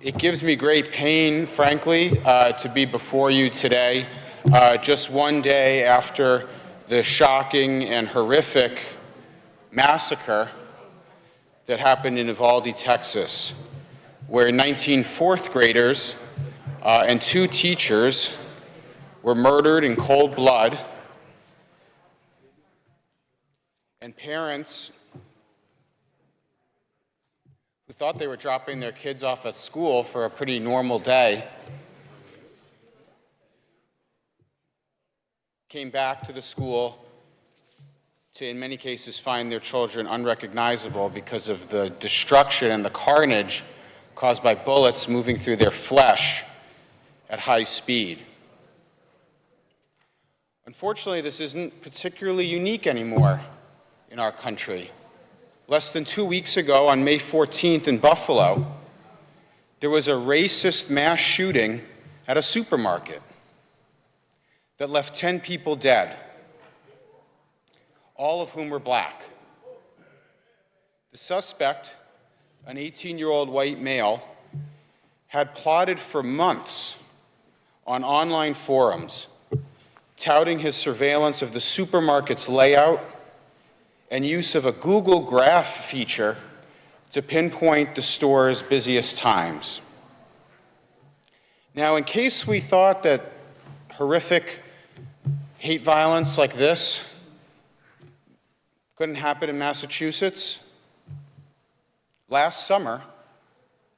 It gives me great pain, frankly, to be before you today, just one day after the shocking and horrific massacre that happened in Uvalde, Texas, where 19 fourth graders and 2 teachers were murdered in cold blood, and parents who thought they were dropping their kids off at school for a pretty normal day came back to the school to, in many cases, find their children unrecognizable because of the destruction and the carnage caused by bullets moving through their flesh at high speed. Unfortunately, this isn't particularly unique anymore in our country. Less than 2 weeks ago, on May 14th in Buffalo, there was a racist mass shooting at a supermarket that left 10 people dead, all of whom were black. The suspect, an 18-year-old white male, had plotted for months on online forums, touting his surveillance of the supermarket's layout and use of a Google Graph feature to pinpoint the store's busiest times. Now, in case we thought that horrific hate violence like this couldn't happen in Massachusetts, last summer,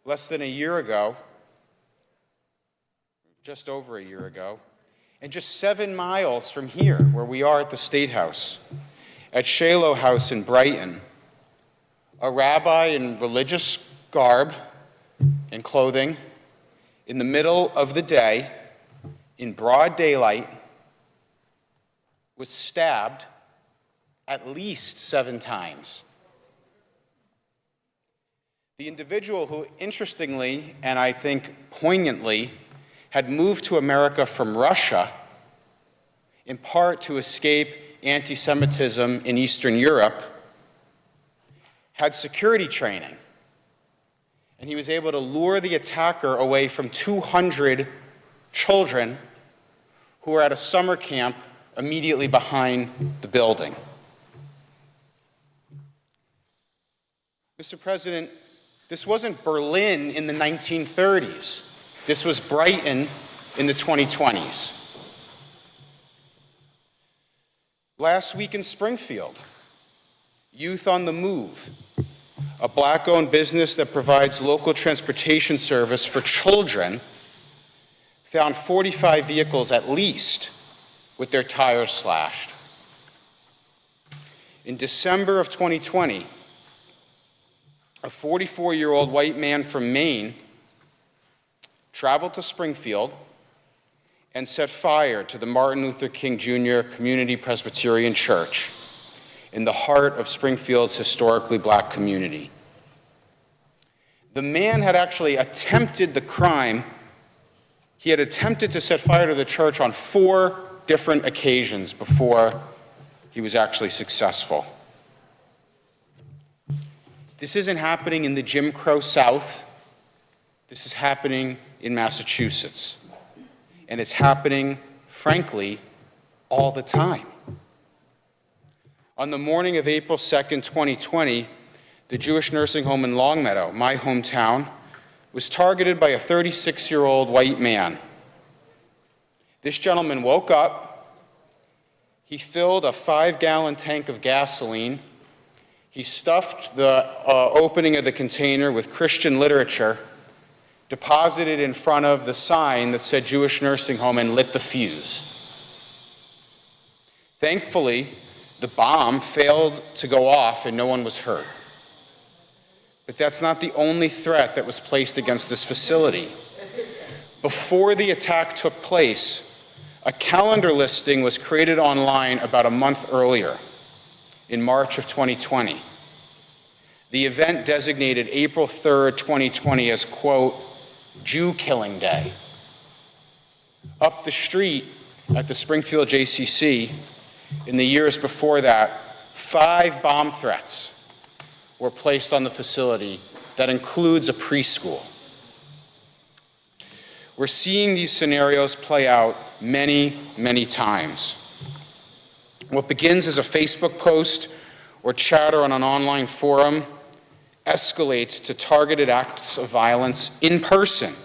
less than a year ago, just over a year ago, and just 7 miles from here, where we are at the State House, at Shiloh House in Brighton, a rabbi in religious garb and clothing, in the middle of the day, in broad daylight, was stabbed at least 7 times. The individual who, interestingly, and I think poignantly, had moved to America from Russia, in part to escape anti-Semitism in Eastern Europe, had security training, and he was able to lure the attacker away from 200 children who were at a summer camp immediately behind the building. Mr. President, this wasn't Berlin in the 1930s. This was Brighton in the 2020s. Last week in Springfield, Youth on the Move, a black-owned business that provides local transportation service for children, found 45 vehicles at least with their tires slashed. In December of 2020, a 44-year-old white man from Maine traveled to Springfield and set fire to the Martin Luther King Jr. Community Presbyterian Church in the heart of Springfield's historically black community. The man had actually attempted the crime. He had attempted to set fire to the church on 4 different occasions before he was actually successful. This isn't happening in the Jim Crow South. This is happening in Massachusetts. And it's happening, frankly, all the time. On the morning of April 2nd, 2020, the Jewish nursing home in Longmeadow, my hometown, was targeted by a 36-year-old white man. This gentleman woke up, he filled a 5-gallon tank of gasoline, he stuffed the opening of the container with Christian literature, deposited in front of the sign that said Jewish nursing home, and lit the fuse. Thankfully, the bomb failed to go off and no one was hurt. But that's not the only threat that was placed against this facility. Before the attack took place, a calendar listing was created online about a month earlier, in March of 2020. The event designated April 3rd, 2020 as, quote, Jew Killing Day. Up the street at the Springfield JCC, in the years before that, 5 bomb threats were placed on the facility. That includes a preschool. We're seeing these scenarios play out many, many times. What begins as a Facebook post or chatter on an online forum escalates to targeted acts of violence in person.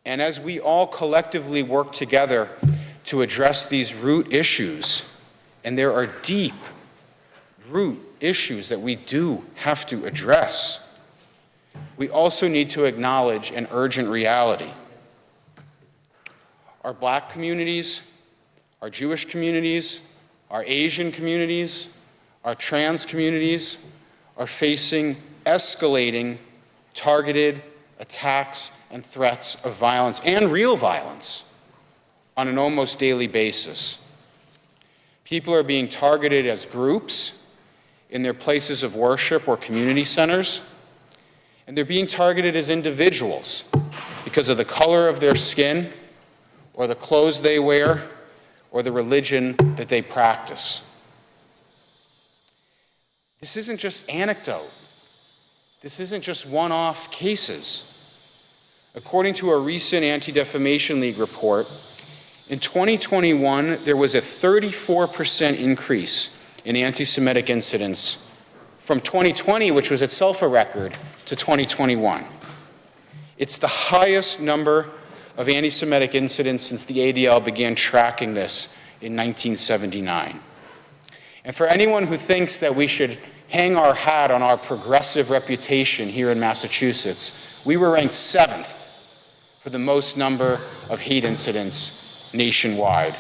And as we all collectively work together to address these root issues, and there are deep root issues that we do have to address, we also need to acknowledge an urgent reality. Our Black communities, our Jewish communities, our Asian communities, our trans communities are facing escalating, targeted attacks and threats of violence, and real violence, on an almost daily basis. People are being targeted as groups in their places of worship or community centers, and they're being targeted as individuals because of the color of their skin, or the clothes they wear, or the religion that they practice. This isn't just anecdote. This isn't just one-off cases. According to a recent Anti-Defamation League report, in 2021, there was a 34% increase in anti-Semitic incidents from 2020, which was itself a record, to 2021. It's the highest number of anti-Semitic incidents since the ADL began tracking this in 1979. And for anyone who thinks that we should hang our hat on our progressive reputation here in Massachusetts, we were ranked 7th for the most number of hate incidents nationwide.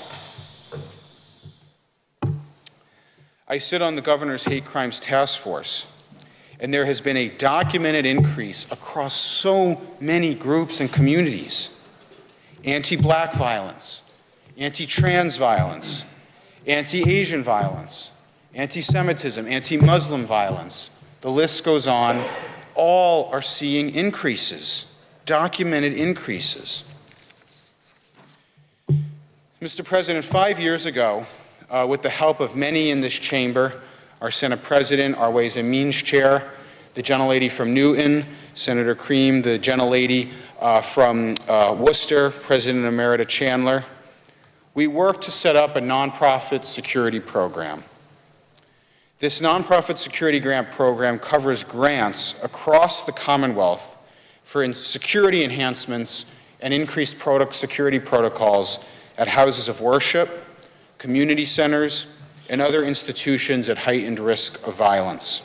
I sit on the Governor's Hate Crimes Task Force, and there has been a documented increase across so many groups and communities. Anti-Black violence, anti-trans violence, anti-Asian violence, anti-Semitism, anti-Muslim violence. The list goes on. All are seeing increases, documented increases. Mr. President, 5 years ago, with the help of many in this chamber, our Senate President, our Ways and Means Chair, the gentlelady from Newton, Senator Cream, the gentlelady from Worcester, President Emerita Chandler, we worked to set up a nonprofit security program. This nonprofit security grant program covers grants across the Commonwealth for security enhancements and increased security protocols at houses of worship, community centers, and other institutions at heightened risk of violence.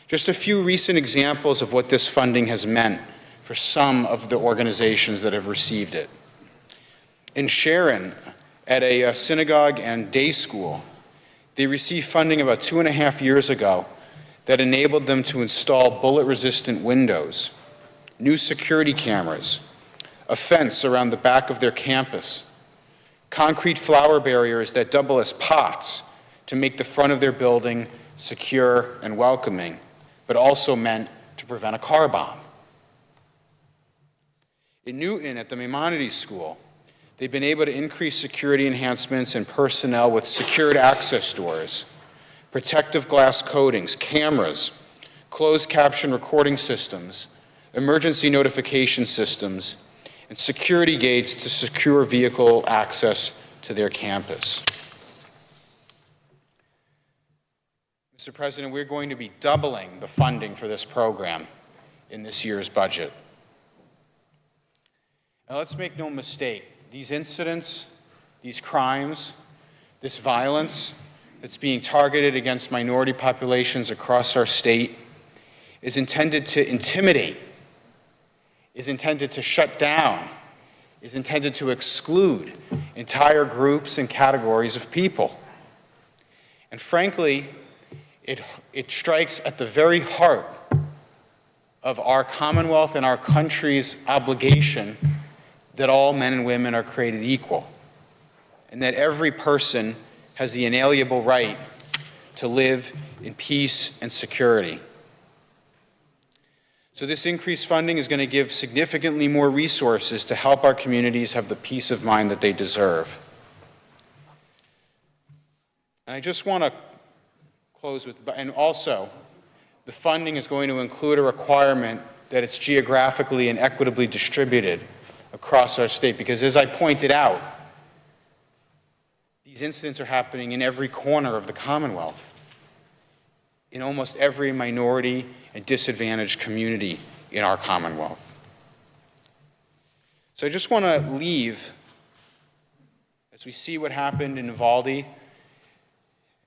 Just a few recent examples of what this funding has meant for some of the organizations that have received it. In Sharon, at a synagogue and day school, they received funding about 2.5 years ago that enabled them to install bullet-resistant windows, new security cameras, a fence around the back of their campus, concrete flower barriers that double as pots to make the front of their building secure and welcoming, but also meant to prevent a car bomb. In Newton, at the Maimonides School, they've been able to increase security enhancements and personnel with secured access doors, protective glass coatings, cameras, closed caption recording systems, emergency notification systems, and security gates to secure vehicle access to their campus. Mr. President, we're going to be doubling the funding for this program in this year's budget. Now, let's make no mistake, these incidents, these crimes, this violence that's being targeted against minority populations across our state is intended to intimidate, is intended to shut down, is intended to exclude entire groups and categories of people. And frankly, it strikes at the very heart of our Commonwealth and our country's obligation that all men and women are created equal, and that every person has the inalienable right to live in peace and security. So this increased funding is going to give significantly more resources to help our communities have the peace of mind that they deserve. And I just want to close with, and also, the funding is going to include a requirement that it's geographically and equitably distributed across our state, because as I pointed out, these incidents are happening in every corner of the Commonwealth, in almost every minority and disadvantaged community in our Commonwealth. So I just want to leave, as we see what happened in Uvalde,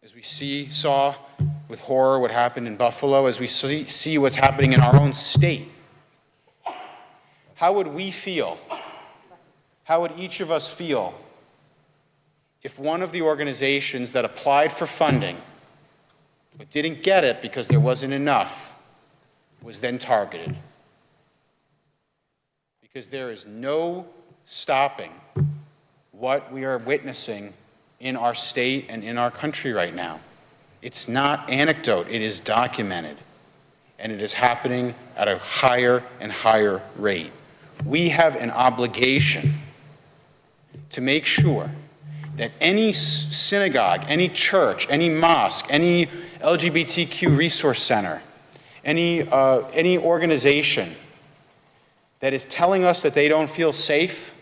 as we saw with horror what happened in Buffalo, as we see what's happening in our own state. How would we feel? How would each of us feel if one of the organizations that applied for funding but didn't get it because there wasn't enough was then targeted? Because there is no stopping what we are witnessing in our state and in our country right now. It's not anecdote, it is documented, and it is happening at a higher and higher rate. We have an obligation to make sure that any synagogue, any church, any mosque, any LGBTQ resource center, any organization that is telling us that they don't feel safe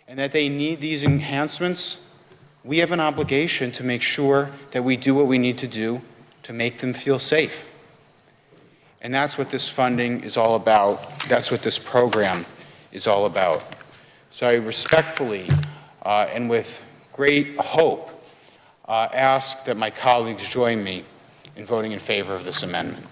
and that they need these enhancements, we have an obligation to make sure that we do what we need to do to make them feel safe. And that's what this funding is all about. That's what this program is all about. So I respectfully and with great hope ask that my colleagues join me in voting in favor of this amendment.